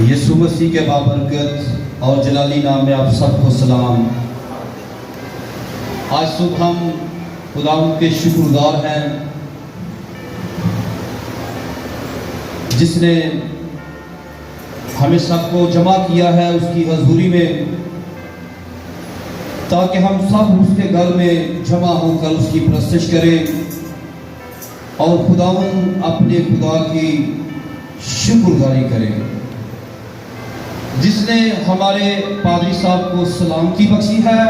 یسوع مسیح کے بابرکت اور جلالی نام میں آپ سب کو سلام۔ آج صبح ہم خدا کے شکر گزار ہیں جس نے ہمیں سب کو جمع کیا ہے اس کی حضوری میں، تاکہ ہم سب اس کے گھر میں جمع ہو کر اس کی پرستش کریں اور خداوند اپنے خدا کی شکر گزاری کریں جس نے ہمارے پادری صاحب کو سلامتی بخشی ہے،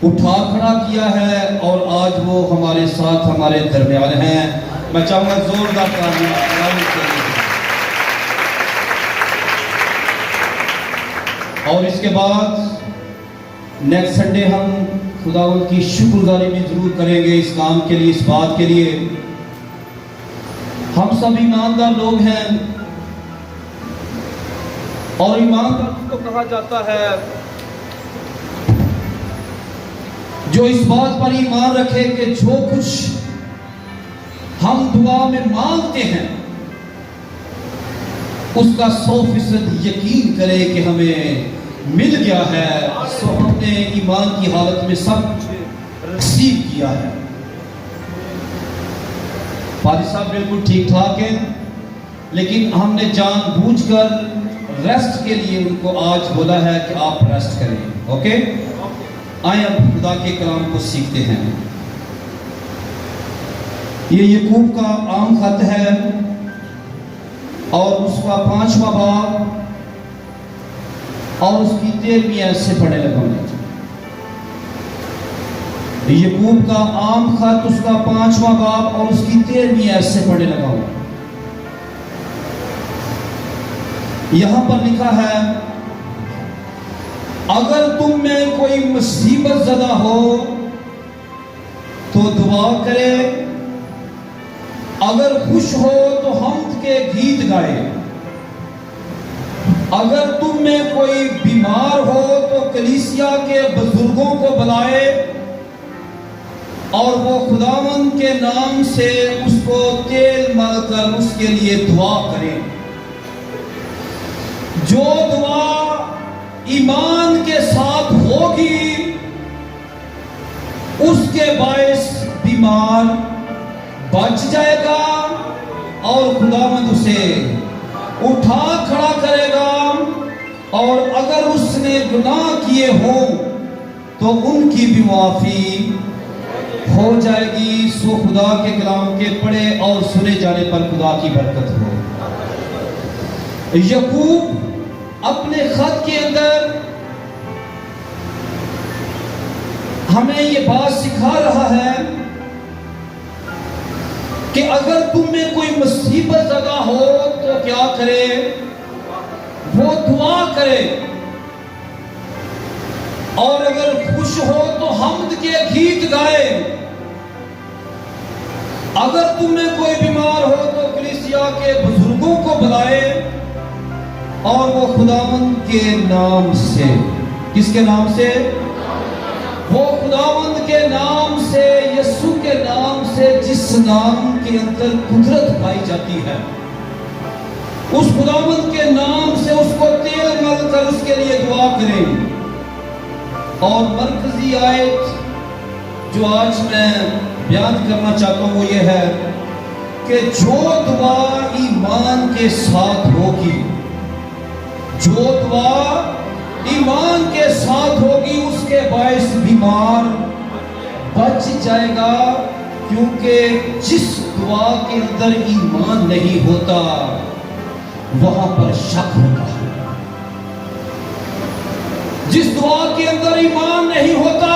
اٹھا کھڑا کیا ہے اور آج وہ ہمارے ساتھ ہمارے درمیان ہیں۔ میں چاہوں گا زوردار تعریف کریں۔ اور اس کے بعد نیکسٹ سنڈے ہم خداوند کی شکر گزاری بھی ضرور کریں گے اس کام کے لیے، اس بات کے لیے۔ ہم سب ایماندار لوگ ہیں اور ایماندار کو کہا جاتا ہے جو اس بات پر ایمان رکھے کہ جو کچھ ہم دعا میں مانگتے ہیں اس کا 100% یقین کرے کہ ہمیں مل گیا ہے، سو ہم نے ایمان کی حالت میں سب کچھ رسیو کیا ہے۔ پادری صاحب بالکل ٹھیک ٹھاک ہیں، لیکن ہم نے جان بوجھ کر ریسٹ کے لیے ان کو آج بولا ہے کہ آپ ریسٹ کریں۔ اوکے، آئیں اب خدا کے کلام کو سیکھتے ہیں۔ یہ یعقوب کا عام خط ہے اور اس کا 5واں باب اور اس کی 13ویں آیت سے پڑھنے لگا ہوں۔ یعقوب کا عام خط اس کا 5واں باب اور اس کی 13ویں آیت سے پڑھنے لگا ہوں۔ یہاں پر لکھا ہے، اگر تم میں کوئی مصیبت زدہ ہو تو دعا کرے، اگر خوش ہو تو حمد کے گیت گائے، اگر تم میں کوئی بیمار ہو تو کلیسیا کے بزرگوں کو بلائے اور وہ خداوند کے نام سے اس کو تیل مل کر اس کے لیے دعا کرے۔ جو دعا ایمان کے ساتھ ہوگی اس کے باعث بیمار بچ جائے گا اور خداوند اسے اٹھا کھڑا کرے گا، اور اگر اس نے گناہ کیے ہوں تو ان کی بھی معافی ہو جائے گی۔ سو خدا کے کلام کے پڑھے اور سنے جانے پر خدا کی برکت ہو۔ یعقوب اپنے خط کے اندر ہمیں یہ بات سکھا رہا ہے کہ اگر تم میں کوئی مصیبت زدہ ہو تو کیا کرے؟ وہ دعا کرے، اور اگر خوش ہو تو حمد کے گیت گائے، اگر تم میں کوئی بیمار ہو تو کلیسیا کے بزرگوں کو بلائے اور وہ خداوند کے نام سے، کس کے نام سے؟ وہ خداوند کے نام سے، یسوع کے نام سے، جس نام کے اندر قدرت پائی جاتی ہے، اس خداوند کے نام سے اس کو تیل مل کر اس کے لیے دعا کریں۔ اور مرکزی آیت جو آج میں بیان کرنا چاہتا ہوں وہ یہ ہے کہ جو دعا ایمان کے ساتھ ہوگی، جو دعا ایمان کے ساتھ ہوگی اس کے باعث بیمار بچ جائے گا، کیونکہ جس دعا کے اندر ایمان نہیں ہوتا وہاں پر شک ہوتا ہے۔ جس دعا کے اندر ایمان نہیں ہوتا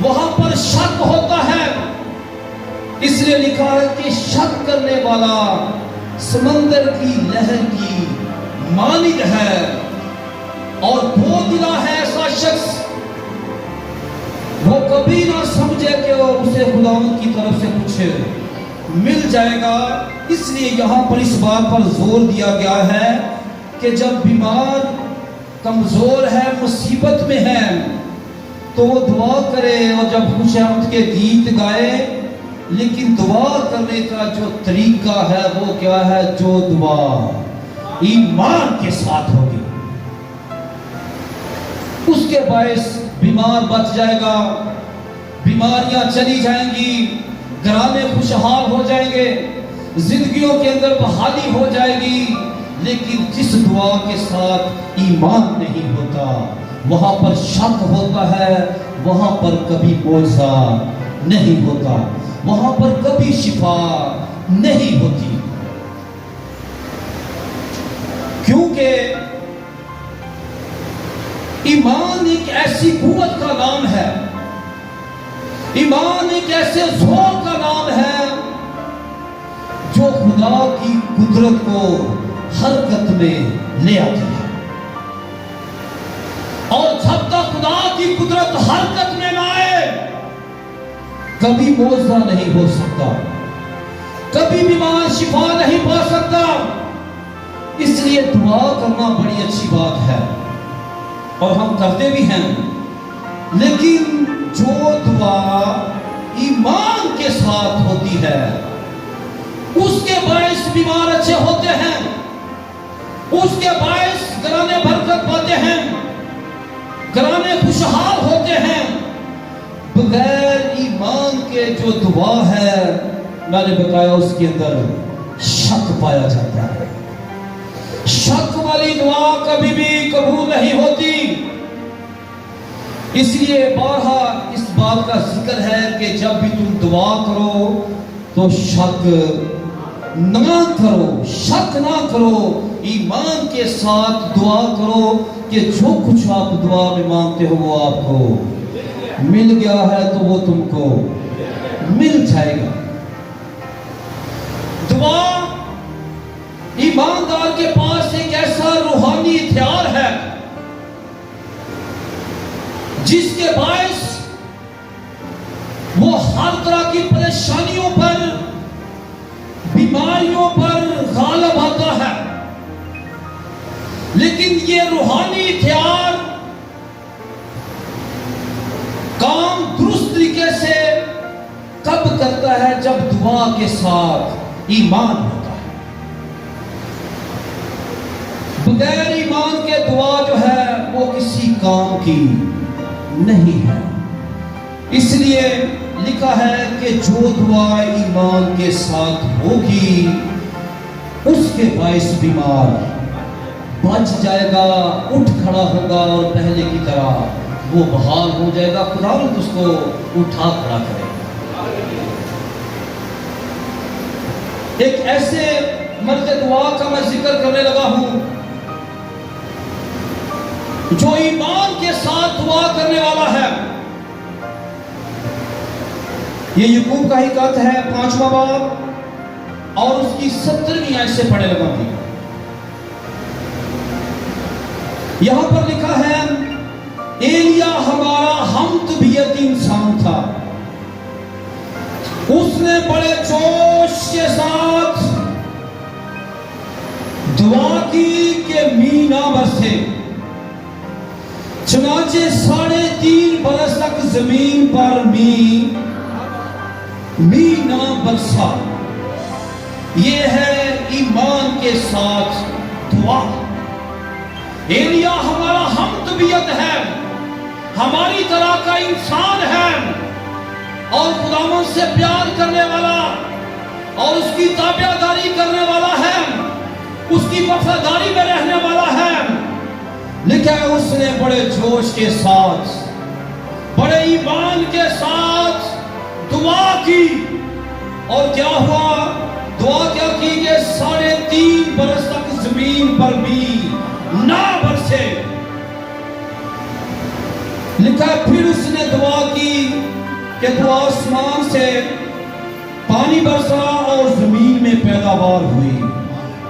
وہاں پر شک ہوتا ہے۔ اس لیے لکھا ہے کہ شک کرنے والا سمندر کی لہر کی مانند ہے، اور دو دلا ہے ایسا شخص وہ کبھی نہ سمجھے کہ وہ اسے خداوند کی طرف سے کچھ مل جائے گا۔ اس لیے یہاں پر اس بات پر زور دیا گیا ہے کہ جب بیمار کمزور ہے، مصیبت میں ہے، تو وہ دعا کرے، اور جب خوش آمد کے گیت گائے، لیکن دعا کرنے کا جو طریقہ ہے وہ کیا ہے؟ جو دعا ایمان کے ساتھ ہوگی، اس کے باعث بیمار بچ جائے گا، بیماریاں چلی جائیں گی، گھرانے خوشحال ہو جائیں گے، زندگیوں کے اندر بحالی ہو جائے گی۔ لیکن جس دعا کے ساتھ ایمان نہیں ہوتا، وہاں پر شک ہوتا ہے، وہاں پر کبھی معجزہ نہیں ہوتا، وہاں پر کبھی شفا نہیں ہوتی۔ کیونکہ ایمان ایک ایسی قوت کا نام ہے، ایمان ایک ایسے زور کا نام ہے جو خدا کی قدرت کو حرکت میں لے آتی ہے، اور جب تک خدا کی قدرت حرکت میں نہ آئے کبھی معجزہ نہیں ہو سکتا، کبھی بیمار شفا نہیں پا سکتا۔ اس لیے دعا کرنا بڑی اچھی بات ہے اور ہم کرتے بھی ہیں، لیکن جو دعا ایمان کے ساتھ ہوتی ہے اس کے باعث بیمار اچھے ہوتے ہیں، اس کے باعث گھرانے برکت پاتے ہیں، گھرانے خوشحال ہوتے ہیں۔ بغیر ایمان کے جو دعا ہے، میں نے بتایا اس کے اندر شک پایا جاتا ہے، شک والی دعا کبھی بھی قبول نہیں ہوتی۔ اس لیے بارہا اس بات کا ذکر ہے کہ جب بھی تم دعا کرو تو شک نہ کرو، شک نہ کرو، ایمان کے ساتھ دعا کرو کہ جو کچھ آپ دعا میں مانگتے ہو وہ آپ کو مل گیا ہے تو وہ تم کو مل جائے گا۔ دعا ایماندار کے پاس ایک ایسا روحانی ہتھیار ہے جس کے باعث وہ ہر طرح کی پریشانیوں پر، بیماریوں پر غالب آتا ہے۔ لیکن یہ روحانی ہتھیار کام درست طریقے سے کب کرتا ہے؟ جب دعا کے ساتھ ایمان ہوتا ہے۔ بغیر ایمان کے دعا جو ہے وہ کسی کام کی نہیں ہے۔ اس لیے لکھا ہے کہ جو دعا ایمان کے ساتھ ہوگی اس کے باعث بیمار بچ جائے گا، اٹھ کھڑا ہوگا اور پہلے کی طرح وہ بحال ہو جائے گا، خداوند اس کو اٹھا کھڑا کرے گا۔ ایک ایسے مرد دعا کا میں ذکر کرنے لگا ہوں جو ایمان کے ساتھ دعا کرنے والا ہے۔ یہ یعقوب کا ہی خط ہے 5واں باب اور اس کی 17ویں آیت سے پڑھنے لگا تھی۔ یہاں پر لکھا ہے ایلیا ہمارا ہم طبیعت انسان تھا، اس نے بڑے جوش کے ساتھ دعا کی کہ می نہ برسے، چنانچہ 3.5 برس تک زمین پر می نہ برسا۔ یہ ہے ایمان کے ساتھ دعا۔ ایلیا ہمارا ہم طبیعت ہے، ہماری طرح کا انسان ہے اور خداوند سے پیار کرنے والا اور اس کی تابعداری کرنے والا ہے، اس کی وفاداری میں رہنے والا ہے۔ لکھا ہے اس نے بڑے جوش کے ساتھ، بڑے ایمان کے ساتھ دعا کی، اور کیا ہوا؟ دعا کیا کی کہ 3.5 برس تک زمین پر بھی نہ برسے۔ لکھا ہے پھر اس نے دعا کی کہ تو آسمان سے پانی برسا اور زمین میں پیداوار ہوئی۔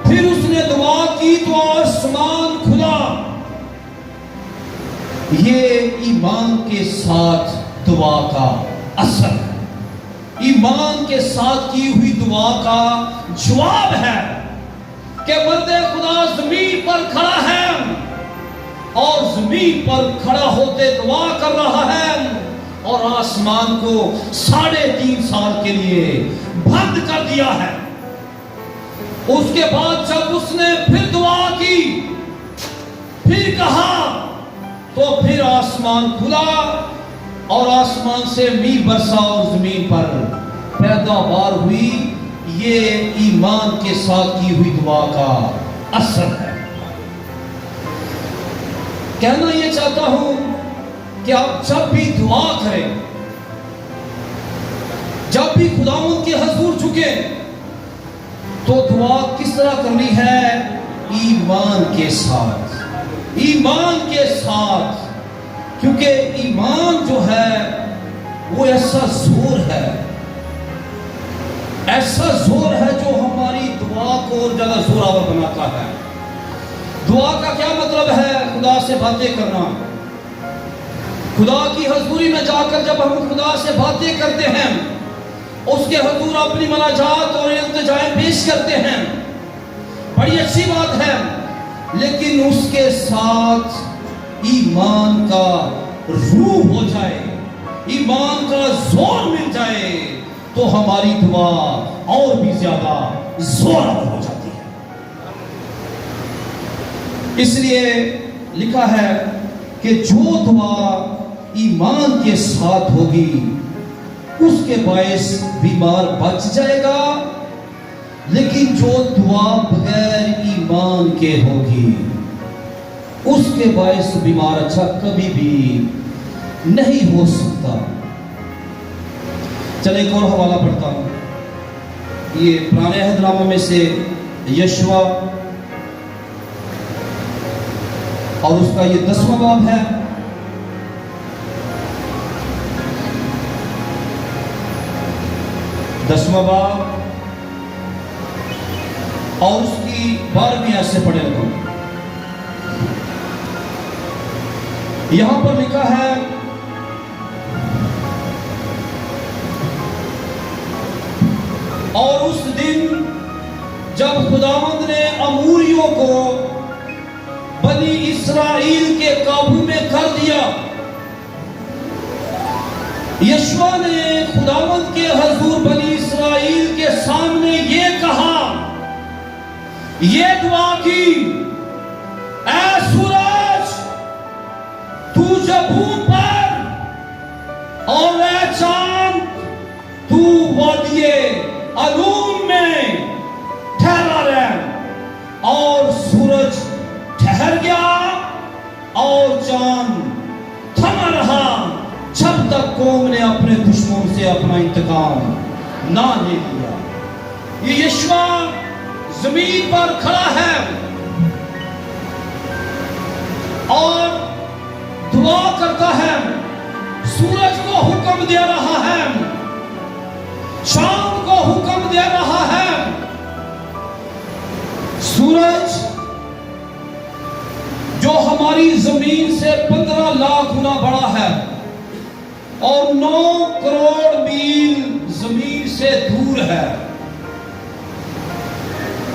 پھر اس نے دعا کی تو آسمان کھلا۔ یہ ایمان کے ساتھ دعا کا اثر ہے، ایمان کے ساتھ کی ہوئی دعا کا جواب ہے کہ مرد خدا زمین پر کھڑا ہے اور زمین پر کھڑا ہوتے دعا کر رہا ہے اور آسمان کو 3.5 سال کے لیے بند کر دیا ہے۔ اس کے بعد جب اس نے پھر دعا تو پھر آسمان کھلا اور آسمان سے میل برسا اور زمین پر پیداوار ہوئی. یہ ایمان کے ساتھ کی ہوئی دعا کا اثر ہے. کہنا یہ چاہتا ہوں کہ آپ جب بھی دعا کریں، جب بھی خداوند کے حضور جھکیں، تو دعا کس طرح کرنی ہے؟ ایمان کے ساتھ. ایمان کے ساتھ. کیونکہ ایمان جو ہے وہ ایسا زور ہے، ایسا زور ہے جو ہماری دعا کو اور زیادہ زوراور بناتا ہے. دعا کا کیا مطلب ہے؟ خدا سے باتیں کرنا. خدا کی حضوری میں جا کر جب ہم خدا سے باتیں کرتے ہیں، اس کے حضور اپنی مناجات اور التجائیں پیش کرتے ہیں، بڑی اچھی بات ہے. لیکن اس کے ساتھ ایمان کا روح ہو جائے، ایمان کا زور مل جائے، تو ہماری دعا اور بھی زیادہ زوراور ہو جاتی ہے. اس لیے لکھا ہے کہ جو دعا ایمان کے ساتھ ہوگی اس کے باعث بیمار بچ جائے گا، لیکن جو دعا بغیر ایمان کے ہوگی اس کے باعث بیمار اچھا کبھی بھی نہیں ہو سکتا. چلے ایک اور حوالہ پڑھتا ہوں. یہ پرانے عہد نامہ میں سے یشوع اور اس کا یہ 10واں باب ہے. دسواں باب اور اس کی 12ویں آیت سے پڑھے لگا. یہاں پر لکھا ہے اور اس دن جب خداوند نے اموریوں کو بنی اسرائیل کے قابو میں کر دیا، یشوع نے خداوند کے حضور بنی اسرائیل کے سامنے یہ کہا، یہ دعا کی، اے سورج تو جب پر اور اے چاند تو وادی علوم میں ٹھہرا رہ. اور سورج ٹھہر گیا اور چاند تھما رہا جب تک قوم نے اپنے دشمنوں سے اپنا انتقام نہ لے لیا. یہ یشوع زمین پر کھڑا ہے اور دعا کرتا ہے. سورج کو حکم دے رہا ہے، چاند کو حکم دے رہا ہے. سورج جو ہماری زمین سے 15 لاکھ گنا بڑا ہے اور 9 کروڑ میل زمین سے دور ہے،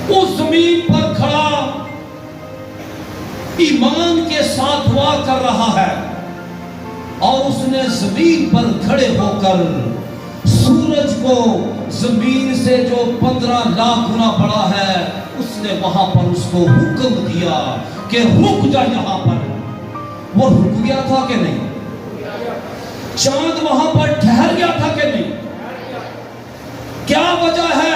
اس زمین پر کھڑا ایمان کے ساتھ دعا کر رہا ہے. اور اس نے زمین پر کھڑے ہو کر سورج کو زمین سے جو 15 لاکھ گنا بڑا ہے، اس نے وہاں پر اس کو حکم دیا کہ رک جا یہاں پر. وہ رک گیا تھا کہ نہیں؟ چاند وہاں پر ٹھہر گیا تھا کہ نہیں؟ کیا وجہ ہے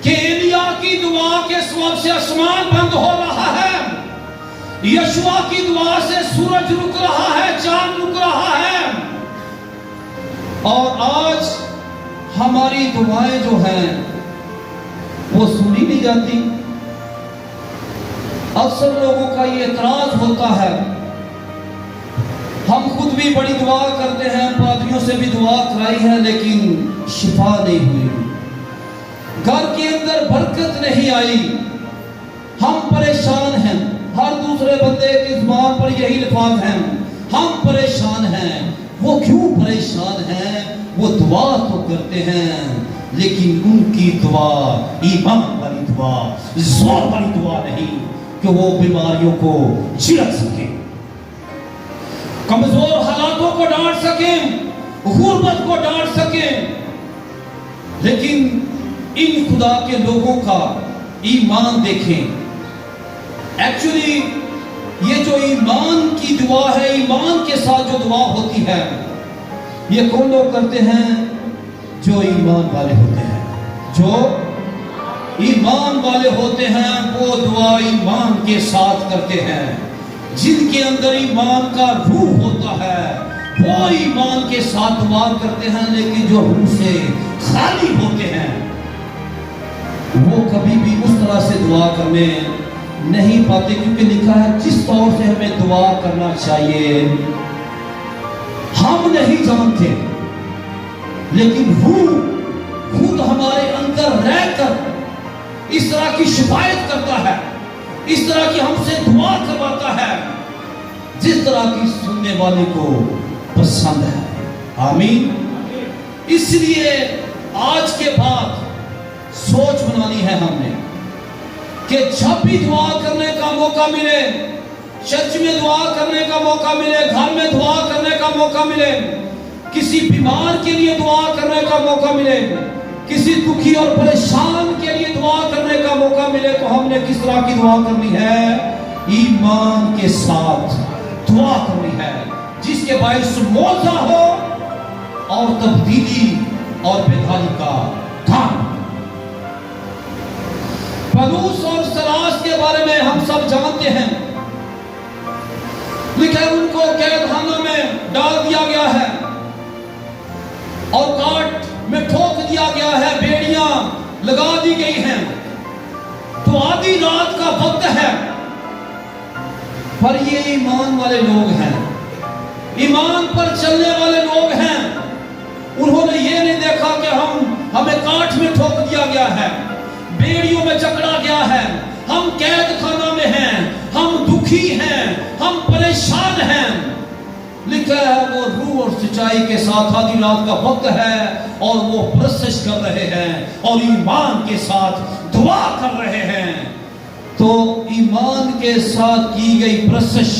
کہ ایلیا کی دعا کے سبب سے آسمان بند ہو رہا ہے، یشوع کی دعا سے سورج رک رہا ہے، چاند رک رہا ہے، اور آج ہماری دعائیں جو ہیں وہ سنی نہیں جاتی؟ اکثر لوگوں کا یہ اعتراض ہوتا ہے، ہم خود بھی بڑی دعا کرتے ہیں، پادریوں سے بھی دعا کرائی ہے، لیکن شفا نہیں ہوئی، گھر کے اندر برکت نہیں آئی، ہم پریشان ہیں. ہر دوسرے بندے کی زبان پر یہی الفاظ ہیں، ہم پریشان ہیں. وہ کیوں پریشان ہیں؟ وہ دعا تو کرتے ہیں لیکن ان کی دعا ایمان والی دعا، زور والی دعا نہیں کہ وہ بیماریوں کو جھڑک سکیں، کمزور حالاتوں کو ڈانٹ سکیں، غربت کو ڈانٹ سکیں. لیکن ان خدا کے لوگوں کا ایمان دیکھیں. ایکچولی یہ جو ایمان کی کی دعا ہے ایمان کے ساتھ جو دعا ہوتی ہے، یہ کون لوگ کرتے ہیں؟ جو ایمان والے ہوتے ہیں، جو ایمان والے ہوتے ہیں وہ دعا ایمان کے ساتھ کرتے ہیں۔ جن کے اندر ایمان کا روح ہوتا ہے وہ ایمان کے ساتھ دعا کرتے ہیں، لیکن جو روح سے خالی ہوتے ہیں وہ کبھی بھی اس طرح سے دعا کرنے نہیں پاتے، کیونکہ لکھا ہے جس طور سے ہمیں دعا کرنا چاہیے ہم نہیں جانتے، لیکن روح خود ہمارے اندر رہ کر اس طرح کی شفاعت کرتا ہے، اس طرح کی ہم سے دعا کرواتا ہے جس طرح کی سننے والے کو پسند ہے۔ آمین۔ اس لیے آج کے بعد سوچ بنانی ہے ہم نے کہ جب بھی دعا کرنے کا موقع ملے، چرچ میں دعا کرنے کا موقع ملے، گھر میں دعا کرنے کا موقع ملے، کسی بیمار کے لیے دعا کرنے کا موقع ملے، کسی دکھی اور پریشان کے لیے دعا کرنے کا موقع ملے، تو ہم نے کس طرح کی دعا کرنی ہے؟ ایمان کے ساتھ دعا کرنی ہے، جس کے باعث معجزہ ہو اور تبدیلی اور بحالی کا کام۔ پولس اور سلاس کے بارے میں ہم سب جانتے ہیں، لکھا ہے ان کو قید خانوں میں ڈال دیا گیا ہے اور کاٹ میں ٹھوک دیا گیا ہے، بیڑیاں لگا دی گئی ہیں، تو آدھی رات کا وقت ہے، پر یہ ایمان والے لوگ ہیں، ایمان پر چلنے والے لوگ ہیں، انہوں نے یہ نہیں دیکھا کہ ہمیں کاٹ میں ٹھوک دیا گیا ہے، بیڑیوں میں جکڑا گیا ہے، ہم قید خانہ میں ہیں، ہم دکھی ہیں، ہم پریشان ہیں۔ لکھا ہے وہ روح اور سچائی کے ساتھ آدھی رات کا وقت ہے اور وہ پرستش کر رہے ہیں اور ایمان کے ساتھ دعا کر رہے ہیں۔ تو ایمان کے ساتھ کی گئی پرستش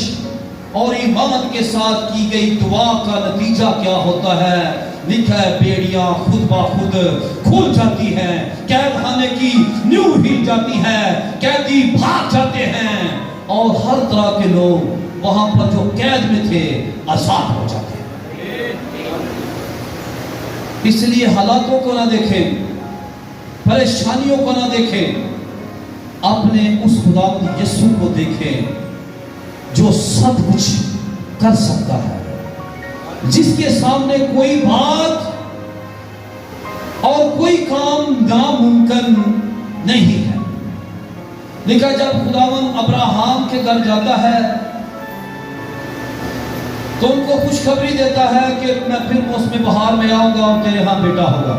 اور ایمان کے ساتھ کی گئی دعا کا نتیجہ کیا ہوتا ہے؟ لکھا ہے بیڑیاں خود بخود کھل جاتی ہیں، قید خانے کی نیو ہل جاتی ہے، قیدی بھاگ جاتے ہیں اور ہر طرح کے لوگ وہاں پر جو قید میں تھے آزاد ہو جاتے ہیں۔ اس لیے حالاتوں کو نہ دیکھیں، پریشانیوں کو نہ دیکھیں، اپنے اس خداوند یسوع کو دیکھیں جو سب کچھ کر سکتا ہے، جس کے سامنے کوئی بات اور کوئی کام ناممکن نہیں ہے۔ لکھا جب خداوند ابراہیم کے گھر جاتا ہے تو ان کو خوشخبری دیتا ہے کہ میں پھر موسم بہار میں آؤں گا اور تیرے ہاں بیٹا ہوگا۔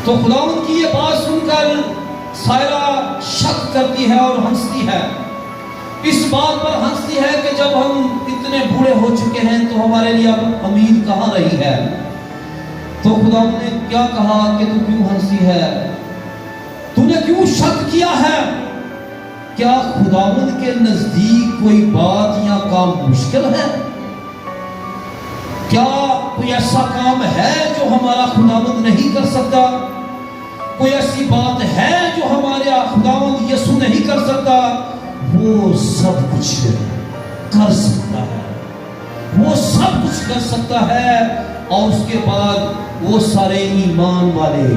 تو خداوند کی یہ بات سن کر سائرہ شک کرتی ہے اور ہنستی ہے، اس بات پر ہنستی ہے کہ جب ہم اتنے بوڑھے ہو چکے ہیں تو ہمارے لیے اب امید کہاں رہی ہے۔ تو خداوند نے کیا کہا کہ تو کیوں ہنسی ہے، تو نے کیوں شک کیا ہے؟ کیا خداوند کے نزدیک کوئی بات یا کام مشکل ہے؟ کیا کوئی ایسا کام ہے جو ہمارا خداوند نہیں کر سکتا؟ کوئی ایسی بات ہے جو ہمارا خداوند یسوع نہیں کر سکتا؟ وہ سب کچھ کر سکتا ہے، وہ سب کچھ کر سکتا ہے۔ اور اس کے بعد وہ سارے ایمان والے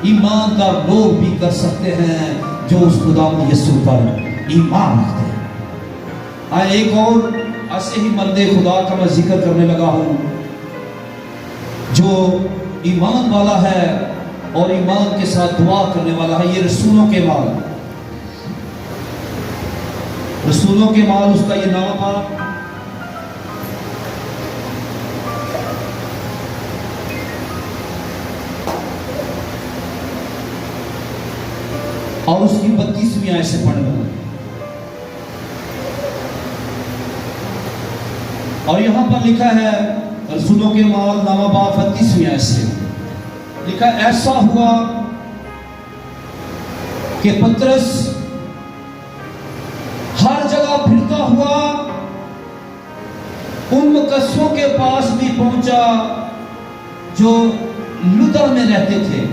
ایماندار لوگ بھی کر سکتے ہیں جو اس خداوند یسوع پر ایمان رکھتے ہیں۔ آئے ایک اور ایسے ہی مرد خدا کا میں ذکر کرنے لگا ہوں جو ایمان والا ہے اور ایمان کے ساتھ دعا کرنے والا ہے۔ یہ رسولوں کے مال، رسولوں کے مال اس کا یہ نام ہے، اور اس کی 32ویں آیت سے پڑھنا ہے۔ اور یہاں پر لکھا ہے رسولوں کے مال نامہ باب 32ویں آیت سے لکھا، ایسا ہوا کہ پترس ہر جگہ پھرتا ہوا ان مقدسوں کے پاس بھی پہنچا جو لدر میں رہتے تھے۔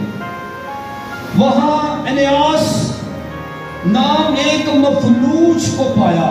وہاں انیاس نام ایک مفلوج کو پایا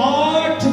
8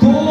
2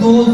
2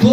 2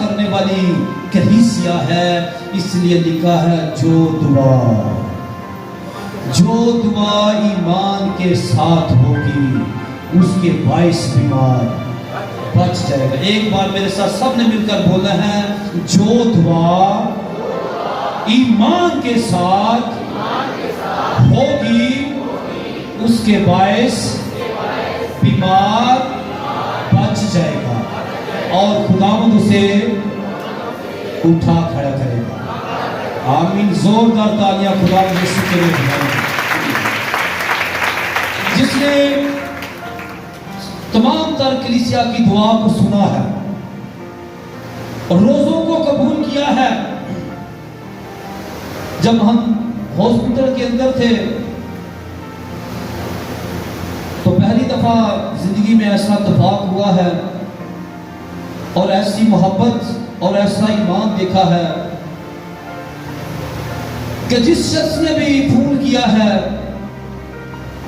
کرنے والی کلیسیا ہے، اس لیے لکھا ہے جو دعا ایمان کے ساتھ ہوگی اس کے باعث بیمار بچ جائے گا۔ ایک بار میرے ساتھ سب نے مل کر بولنا ہے، جو دعا ایمان کے ساتھ ہوگی اس کے باعث بیمار بچ جائے گا اور خداوند اسے اٹھا کھڑا کرے گا۔ آمین، زوردار تالیاں خداوند یسوع کے لیے بجائیں۔ جس نے تمام تر کلیسیا کی دعا کو سنا ہے اور روزوں کو قبول کیا ہے۔ جب ہم ہاسپٹل کے اندر تھے تو پہلی دفعہ زندگی میں ایسا اتفاق ہوا ہے اور ایسی محبت اور ایسا ایمان دیکھا ہے کہ جس شخص نے بھی فون کیا ہے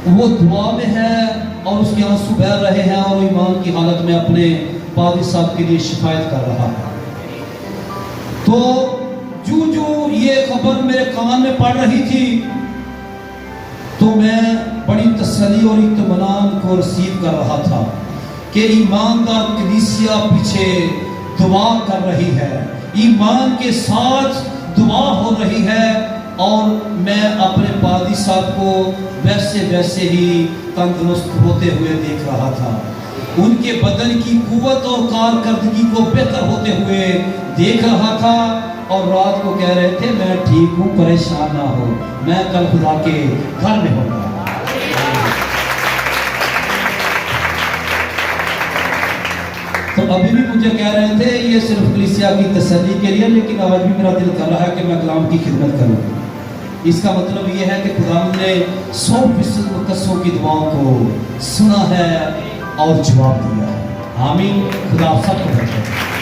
وہ دعا میں ہے اور اس کے آنسو بہہ رہے ہیں اور ایمان کی حالت میں اپنے پادری صاحب کے لیے شفایت کر رہا ہے۔ تو جو یہ خبر میرے کان میں پڑ رہی تھی تو میں بڑی تسلی اور اطمینان کو ریسیو کر رہا تھا کہ ایماندار کلیسیا پیچھے دعا کر رہی ہے، ایمان کے ساتھ دعا ہو رہی ہے، اور میں اپنے پادری صاحب کو ویسے ہی تندرست ہوتے ہوئے دیکھ رہا تھا، ان کے بدن کی قوت اور کارکردگی کو بہتر ہوتے ہوئے دیکھ رہا تھا، اور رات کو کہہ رہے تھے میں ٹھیک ہوں، پریشان نہ ہو، میں کل خدا کے گھر میں ہوں گا۔ تو ابھی بھی مجھے کہہ رہے تھے یہ صرف کلیسیا کی تسلی کے لیے، لیکن آج بھی میرا دل کر رہا ہے کہ میں کلام کی خدمت کروں۔ اس کا مطلب یہ ہے کہ خدا نے 100% مقدسوں کی دعاؤں کو سنا ہے اور جواب دیا ہے۔ آمین، خدا سب کو بخشے۔